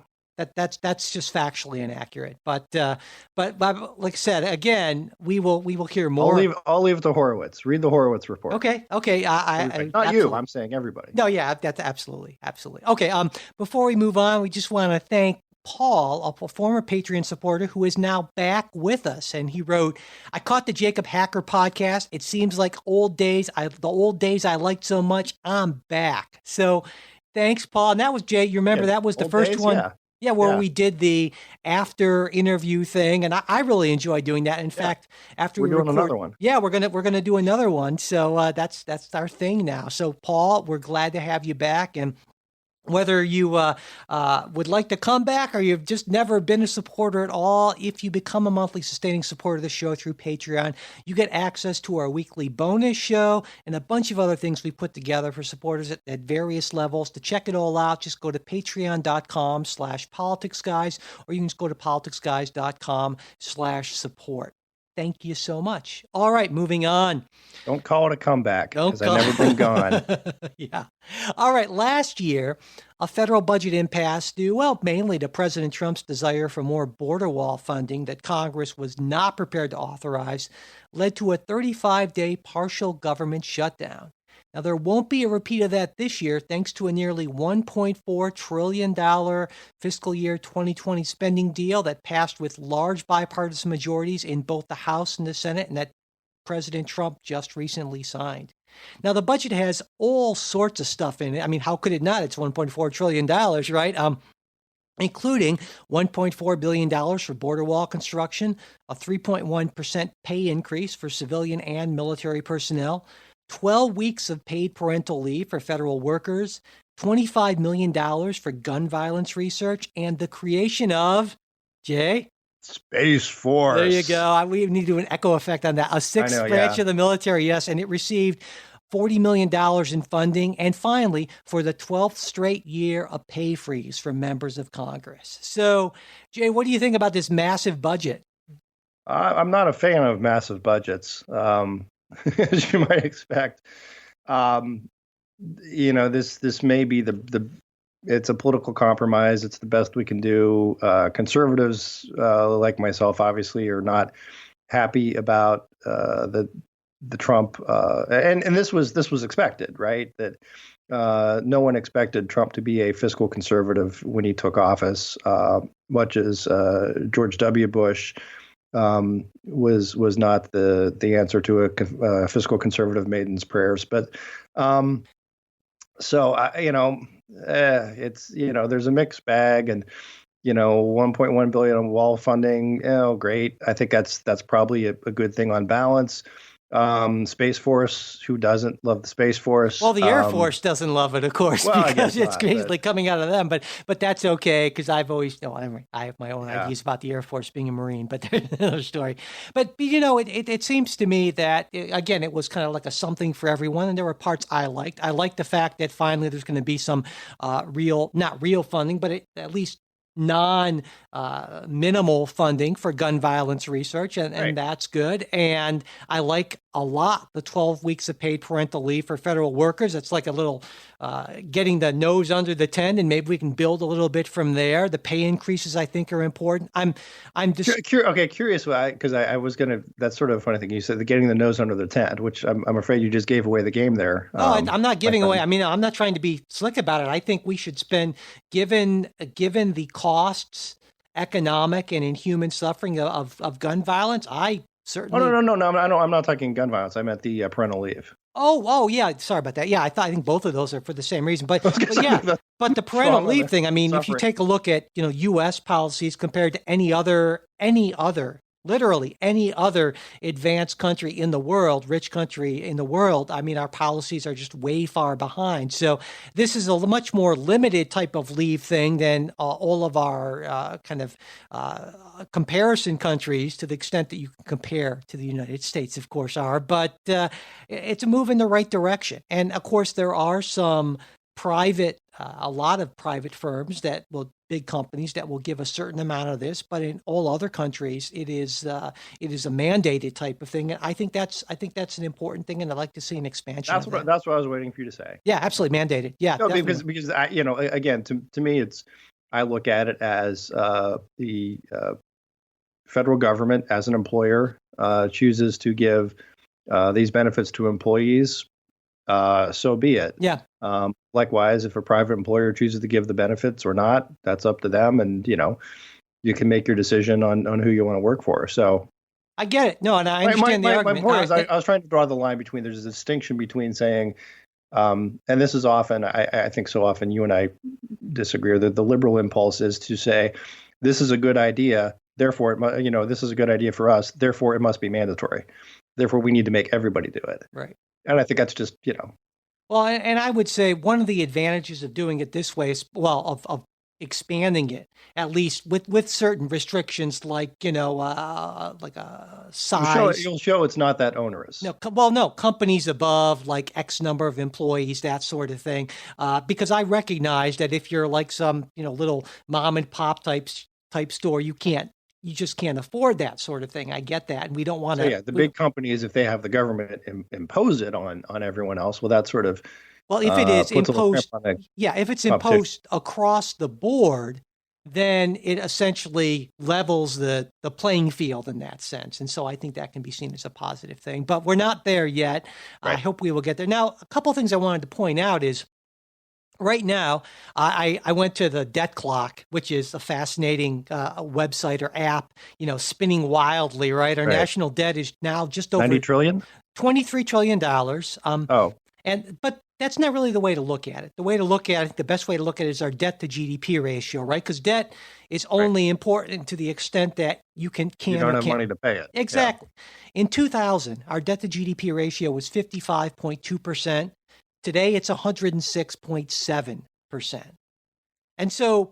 [SPEAKER 3] that's just factually inaccurate. But like I said, again, we will hear more.
[SPEAKER 4] I'll leave it to Horowitz. Read the Horowitz report.
[SPEAKER 3] Okay.
[SPEAKER 4] Not you. I'm saying everybody.
[SPEAKER 3] No, yeah, that's absolutely. Okay. Before we move on, we just want to thank Paul, a former Patreon supporter who is now back with us. And he wrote, I caught the Jacob Hacker podcast. It seems like the old days I liked so much. I'm back. So thanks, Paul. And that was Jay. You remember that was the first
[SPEAKER 4] days,
[SPEAKER 3] one. Yeah, where we did the after interview thing. And I really enjoy doing that. In fact, after
[SPEAKER 4] we're doing another one.
[SPEAKER 3] Yeah, we're gonna do another one. So that's our thing now. So Paul, we're glad to have you back. And whether you would like to come back or you've just never been a supporter at all, if you become a monthly sustaining supporter of the show through Patreon, you get access to our weekly bonus show and a bunch of other things we put together for supporters at various levels. To check it all out, just go to patreon.com/politicsguys, or you can just go to politicsguys.com/support. Thank you so much. All right, moving on.
[SPEAKER 4] Don't call it a comeback, because I've never been gone.
[SPEAKER 3] Yeah. All right, last year, a federal budget impasse due, mainly to President Trump's desire for more border wall funding that Congress was not prepared to authorize, led to a 35-day partial government shutdown. Now, there won't be a repeat of that this year, thanks to a nearly $1.4 trillion fiscal year 2020 spending deal that passed with large bipartisan majorities in both the House and the Senate, and that President Trump just recently signed. Now, the budget has all sorts of stuff in it. I mean, how could it not? It's $1.4 trillion, right? Including $1.4 billion for border wall construction, a 3.1% pay increase for civilian and military personnel, 12 weeks of paid parental leave for federal workers, $25 million for gun violence research, and the creation of, Jay?
[SPEAKER 4] Space Force.
[SPEAKER 3] There you go. We need to do an echo effect on that. A sixth branch of the military, yes, and it received $40 million in funding, and finally, for the 12th straight year, a pay freeze for members of Congress. So, Jay, what do you think about this massive budget?
[SPEAKER 4] I'm not a fan of massive budgets. As you might expect, this may be it's a political compromise. It's the best we can do. Conservatives, like myself, obviously, are not happy about the Trump, and this was expected, right? That no one expected Trump to be a fiscal conservative when he took office, much as George W. Bush was not the answer to a fiscal conservative maiden's prayers. But it's there's a mixed bag, and 1.1 billion on wall funding. Oh, great! I think that's probably a good thing on balance. Space Force, who doesn't love the Space Force?
[SPEAKER 3] Well, the Air Force doesn't love it, of course, because it's basically coming out of them. But that's okay, because I've always, I have my own ideas about the Air Force being a Marine, but there's another story. But it seems to me that, again, it was kind of like a something for everyone, and there were parts I liked. I liked the fact that finally there's going to be some not real funding, but at least minimal funding for gun violence research, and that's good. And I like a lot the 12 weeks of paid parental leave for federal workers. It's like a little getting the nose under the tent, and maybe we can build a little bit from there. The pay increases, I think, are important. I'm just
[SPEAKER 4] curious because I was gonna. That's sort of a funny thing you said, the getting the nose under the tent, which I'm afraid you just gave away the game there.
[SPEAKER 3] No, I'm not giving away. I mean, I'm not trying to be slick about it. I think we should spend, given the costs, economic and inhuman suffering of gun violence. I certainly.
[SPEAKER 4] Oh no! I'm not talking gun violence. I meant the parental leave.
[SPEAKER 3] Oh yeah. Sorry about that. Yeah, I think both of those are for the same reason. But the parental leave thing. I mean, if you take a look at U.S. policies compared to any other. Literally any other advanced country in the world, rich country in the world, I mean, our policies are just way far behind. So this is a much more limited type of leave thing than all of our comparison countries, to the extent that you can compare to the United States, of course, are. But it's a move in the right direction. And, of course, there are some a lot of private firms big companies that will give a certain amount of this, but in all other countries, it is a mandated type of thing. And I think that's an important thing, and I'd like to see an expansion.
[SPEAKER 4] That's what I was waiting for you to say.
[SPEAKER 3] Yeah, absolutely mandated. Yeah,
[SPEAKER 4] no, because again, to me, I look at it as the federal government as an employer chooses to give these benefits to employees. So be it.
[SPEAKER 3] Yeah.
[SPEAKER 4] Likewise, if a private employer chooses to give the benefits or not, that's up to them. And, you can make your decision on who you want to work for. So
[SPEAKER 3] I get it. No, and I understand the argument.
[SPEAKER 4] My point is, I was trying to draw the line between, there's a distinction between saying, and this is often, I think so often you and I disagree, that the liberal impulse is to say, this is a good idea, therefore, this is a good idea for us, therefore it must be mandatory. Therefore, we need to make everybody do it.
[SPEAKER 3] Right.
[SPEAKER 4] And I think that's just,
[SPEAKER 3] Well, and I would say one of the advantages of doing it this way is, of expanding it, at least with certain restrictions, like, like a size.
[SPEAKER 4] You'll show it's not that onerous.
[SPEAKER 3] No, companies above like X number of employees, that sort of thing. Because I recognize that if you're like some, little mom and pop type store, you just can't afford that sort of thing. I get that. And we don't want to.
[SPEAKER 4] The big companies, if they have the government impose it on everyone else, well, that sort of.
[SPEAKER 3] Well, if it is imposed, if it's imposed across the board, then it essentially levels the playing field in that sense. And so I think that can be seen as a positive thing. But we're not there yet. Right. I hope we will get there. Now, a couple of things I wanted to point out is, right now, I went to the Debt Clock, which is a fascinating website or app, spinning wildly, right? Our national debt is now just over
[SPEAKER 4] $90 trillion?
[SPEAKER 3] $23 trillion. But that's not really the way to look at it. The way to look at it, the best way to look at it is our debt to GDP ratio, right? Because debt is only important to the extent that you don't
[SPEAKER 4] have money to pay it.
[SPEAKER 3] Exactly. Yeah. In 2000, our debt to GDP ratio was 55.2%. Today, it's 106.7%. And so,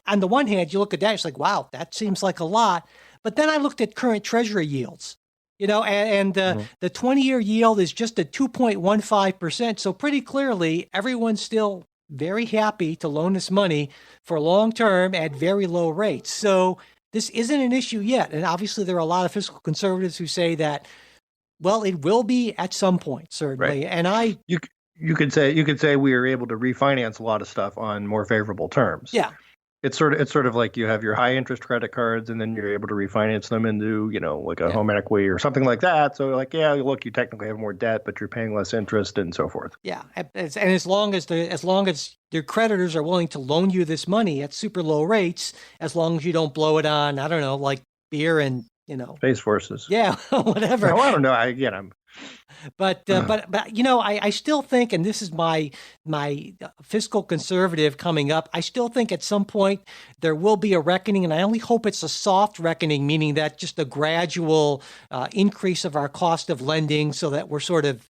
[SPEAKER 3] on the one hand, you look at that, it's like, wow, that seems like a lot. But then I looked at current Treasury yields, and the 20-year yield is just at 2.15%. So pretty clearly, everyone's still very happy to loan us money for long term at very low rates. So this isn't an issue yet. And obviously, there are a lot of fiscal conservatives who say that, well, it will be at some point, certainly.
[SPEAKER 4] Right.
[SPEAKER 3] And
[SPEAKER 4] you could say we are able to refinance a lot of stuff on more favorable terms.
[SPEAKER 3] Yeah.
[SPEAKER 4] It's sort of like you have your high interest credit cards, and then you're able to refinance them into, like a home equity or something like that. So like, look, you technically have more debt, but you're paying less interest and so forth. Yeah.
[SPEAKER 3] And as long as your creditors are willing to loan you this money at super low rates, as long as you don't blow it on, I don't know, like beer and,
[SPEAKER 4] Space Forces.
[SPEAKER 3] Yeah, whatever.
[SPEAKER 4] No, I don't know.
[SPEAKER 3] But I still think, and this is my fiscal conservative coming up, I still think at some point there will be a reckoning, and I only hope it's a soft reckoning, meaning that just a gradual increase of our cost of lending, so that we're sort of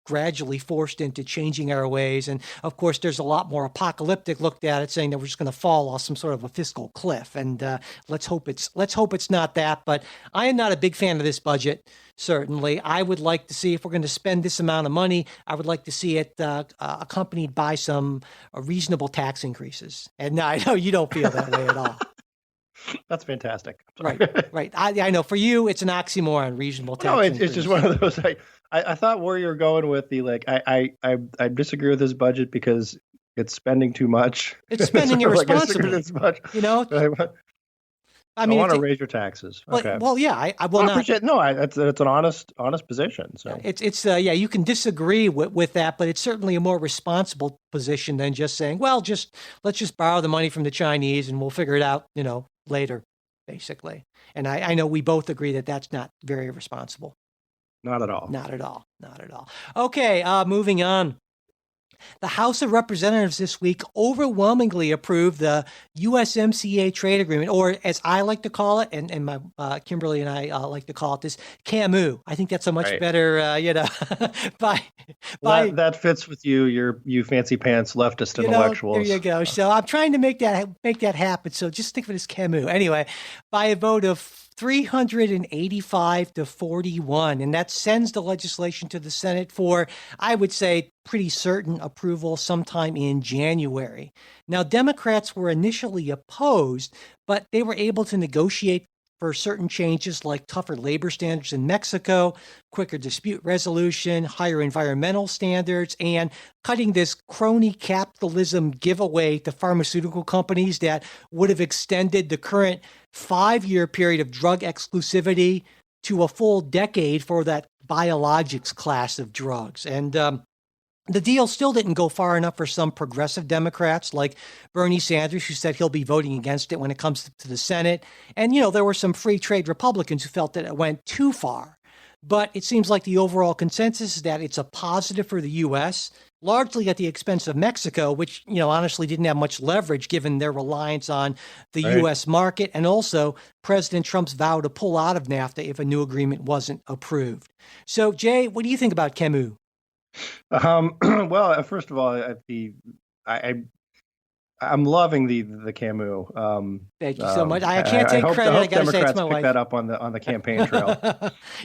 [SPEAKER 3] gradually forced into changing our ways. And of course, there's a lot more apocalyptic looked at it, saying that we're just going to fall off some sort of a fiscal cliff. And let's hope it's not that. But I am not a big fan of this budget. Certainly, I would like to see, if we're going to spend this amount of money, I would like to see it accompanied by some reasonable tax increases. And I know you don't feel that way at all.
[SPEAKER 4] That's fantastic.
[SPEAKER 3] Right. I know for you, it's an oxymoron, reasonable tax.
[SPEAKER 4] No,
[SPEAKER 3] increase.
[SPEAKER 4] it's just one of those. I thought where you were going with the I disagree with this budget because it's spending too much.
[SPEAKER 3] It's spending irresponsibly.
[SPEAKER 4] Much.
[SPEAKER 3] You know.
[SPEAKER 4] I mean, I want to raise your taxes. Okay.
[SPEAKER 3] Well, yeah, I will not.
[SPEAKER 4] Appreciate. No, it's an honest position. So
[SPEAKER 3] it's you can disagree with that, but it's certainly a more responsible position than just saying, well, let's just borrow the money from the Chinese and we'll figure it out, later, basically. And I know we both agree that that's not very responsible.
[SPEAKER 4] Not at all.
[SPEAKER 3] Not at all. Okay, moving on. The House of Representatives this week overwhelmingly approved the USMCA trade agreement, or as I like to call it, and my Kimberly and I like to call it this, CAMU. I think that's a much better,
[SPEAKER 4] that fits with you fancy pants leftist intellectuals.
[SPEAKER 3] There you go. So I'm trying to make that happen. So just think of it as CAMU. Anyway, by a vote of 385 to 41, and that sends the legislation to the Senate for, I would say, pretty certain approval sometime in January. Now, Democrats were initially opposed, but they were able to negotiate for certain changes like tougher labor standards in Mexico, quicker dispute resolution, higher environmental standards, and cutting this crony capitalism giveaway to pharmaceutical companies that would have extended the current 5-year period of drug exclusivity to a full decade for that biologics class of drugs. And the deal still didn't go far enough for some progressive Democrats like Bernie Sanders, who said he'll be voting against it when it comes to the Senate. And, there were some free trade Republicans who felt that it went too far. But it seems like the overall consensus is that it's a positive for the U.S., largely at the expense of Mexico, which, honestly didn't have much leverage given their reliance on the U.S. market, and also President Trump's vow to pull out of NAFTA if a new agreement wasn't approved. So, Jay, what do you think about CAMU?
[SPEAKER 4] Well, first of all, I'm loving the CAMU.
[SPEAKER 3] Thank you so much. I can't take credit. I gotta say, it's my wife.
[SPEAKER 4] Pick that up on the campaign trail.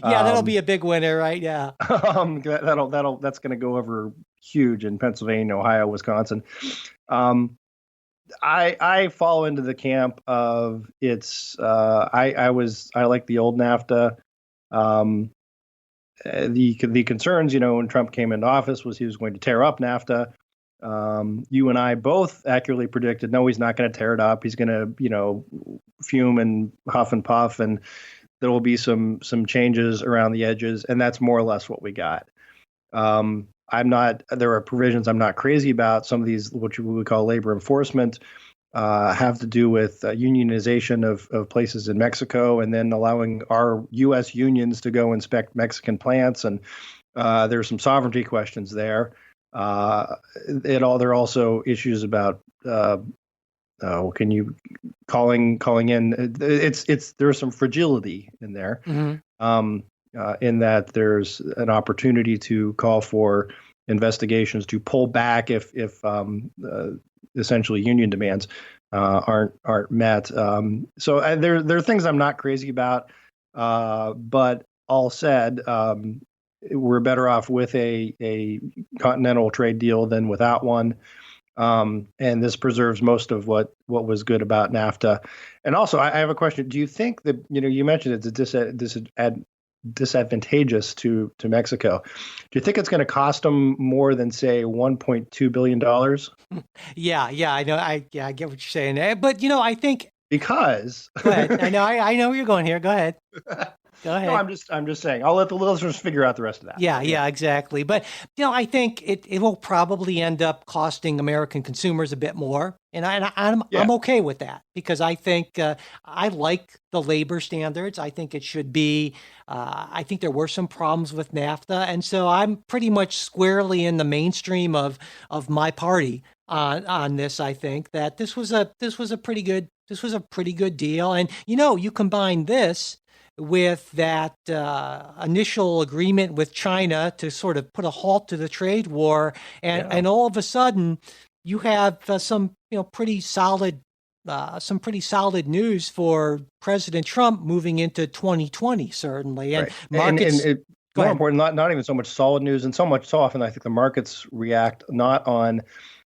[SPEAKER 3] That'll be a big winner, right? Yeah.
[SPEAKER 4] That's going to go over huge in Pennsylvania, Ohio, Wisconsin. I fall into the camp of I like the old NAFTA. The concerns, when Trump came into office, was he was going to tear up NAFTA. You and I both accurately predicted, no, he's not going to tear it up. He's going to, fume and huff and puff, and there will be some changes around the edges, and that's more or less what we got. There are provisions I'm not crazy about. Some of these, what we would call labor enforcement, have to do with unionization of places in Mexico, and then allowing our U.S. unions to go inspect Mexican plants. And there's some sovereignty questions there. There are also issues about can you calling in? There's some fragility in there. Mm-hmm. In that there's an opportunity to call for investigations to pull back if essentially union demands aren't met. So there are things I'm not crazy about, but all said, we're better off with a continental trade deal than without one. And this preserves most of what was good about NAFTA. And also, I have a question. Do you think that, you mentioned it's disadvantageous to Mexico. Do you think it's going to cost them more than, say, $1.2 billion?
[SPEAKER 3] Yeah, I know. I get what you're saying. But, I think...
[SPEAKER 4] Because...
[SPEAKER 3] Go ahead. I know where you're going here. Go ahead. Go ahead.
[SPEAKER 4] No, I'm just saying. I'll let the listeners figure out the rest of that.
[SPEAKER 3] Yeah, exactly. But, I think it will probably end up costing American consumers a bit more. And I'm okay with that, because I think I like the labor standards. I think it should be, I think there were some problems with NAFTA. And so I'm pretty much squarely in the mainstream of my party on this. I think that this was a pretty good deal. And, you combine this with that initial agreement with China to sort of put a halt to the trade war, and all of a sudden you have some pretty solid news for President Trump moving into 2020, certainly, and markets.
[SPEAKER 4] And more important, not even so much solid news, and so often I think the markets react not on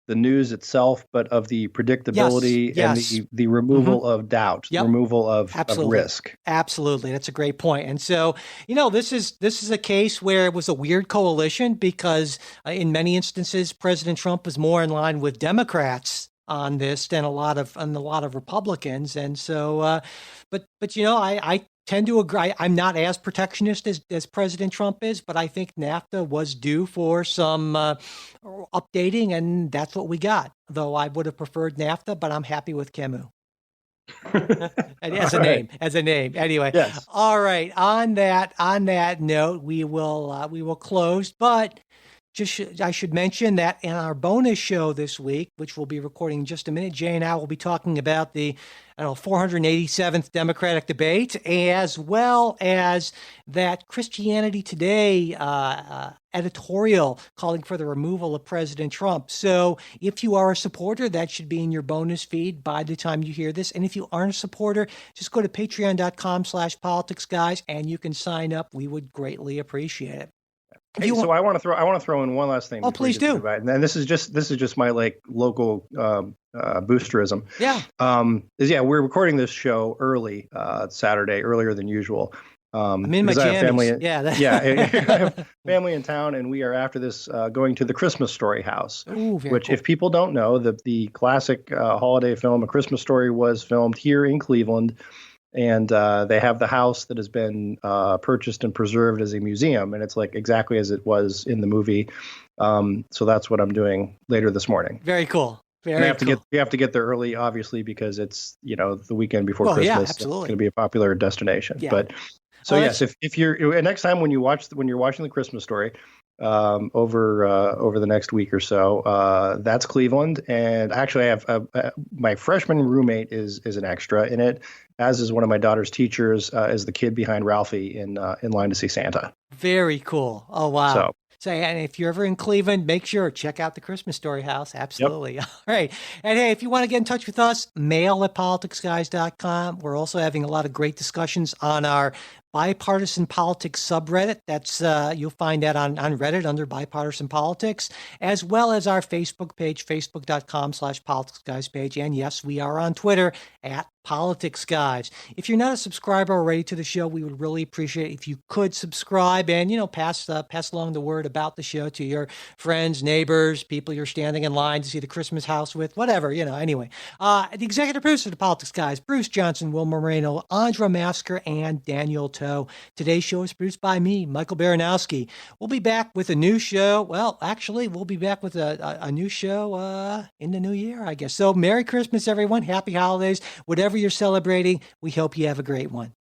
[SPEAKER 4] the news itself, but of the predictability and the removal of doubt, the removal of risk.
[SPEAKER 3] Absolutely. That's a great point. And so, this is a case where it was a weird coalition because in many instances, President Trump was more in line with Democrats on this than a lot of Republicans. And so, but I tend to agree. I'm not as protectionist as President Trump is, but I think NAFTA was due for some updating, and that's what we got. Though I would have preferred NAFTA, but I'm happy with Kemu. as a name. Anyway,
[SPEAKER 4] yes.
[SPEAKER 3] All right. On that note, we will close, but. I should mention that in our bonus show this week, which we'll be recording in just a minute, Jay and I will be talking about the 487th Democratic debate, as well as that Christianity Today editorial calling for the removal of President Trump. So if you are a supporter, that should be in your bonus feed by the time you hear this. And if you aren't a supporter, just go to patreon.com/politicsguys and you can sign up. We would greatly appreciate it.
[SPEAKER 4] Hey, so I want to throw in one last thing.
[SPEAKER 3] Oh, please do.
[SPEAKER 4] And this is just my local boosterism.
[SPEAKER 3] Yeah.
[SPEAKER 4] We're recording this show early Saturday, earlier than usual.
[SPEAKER 3] I'm in my jammies.
[SPEAKER 4] I have family in town, and we are after this going to the Christmas Story house.
[SPEAKER 3] Ooh,
[SPEAKER 4] which,
[SPEAKER 3] cool.
[SPEAKER 4] If people don't know, the classic holiday film, A Christmas Story, was filmed here in Cleveland. And they have the house that has been purchased and preserved as a museum, and it's like exactly as it was in the movie. So that's what I'm doing later this morning.
[SPEAKER 3] Very cool.
[SPEAKER 4] You have to get there early, obviously, because it's the weekend before Christmas.
[SPEAKER 3] Yeah, absolutely.
[SPEAKER 4] It's going to be a popular destination.
[SPEAKER 3] Yeah.
[SPEAKER 4] But so yes, if you're next time when you're watching the Christmas Story. Over the next week or so, that's Cleveland, and actually, I have my freshman roommate is an extra in it, as is one of my daughter's teachers, as the kid behind Ralphie in Line to See Santa.
[SPEAKER 3] Very cool. Oh wow! So, and if you're ever in Cleveland, make sure check out the Christmas Story house. Absolutely. Yep. All right. And hey, if you want to get in touch with us, mail@politicsguys.com. We're also having a lot of great discussions on our Bipartisan Politics subreddit. That's you'll find that on Reddit under Bipartisan Politics, as well as our Facebook page, facebook.com/politicsguys page. And yes, we are on Twitter @politicsguys. If you're not a subscriber already to the show, we would really appreciate it if you could subscribe and pass along the word about the show to your friends, neighbors, people you're standing in line to see the Christmas house with, whatever, anyway. The executive producer of the Politics Guys, Bruce Johnson, Will Moreno, Andra Masker, and Daniel Toe. Today's show is produced by me, Michael Baranowski. We'll be back with a new show. Well, actually, we'll be back with a new show in the new year, I guess. So Merry Christmas, everyone. Happy holidays. Whatever you're celebrating, we hope you have a great one.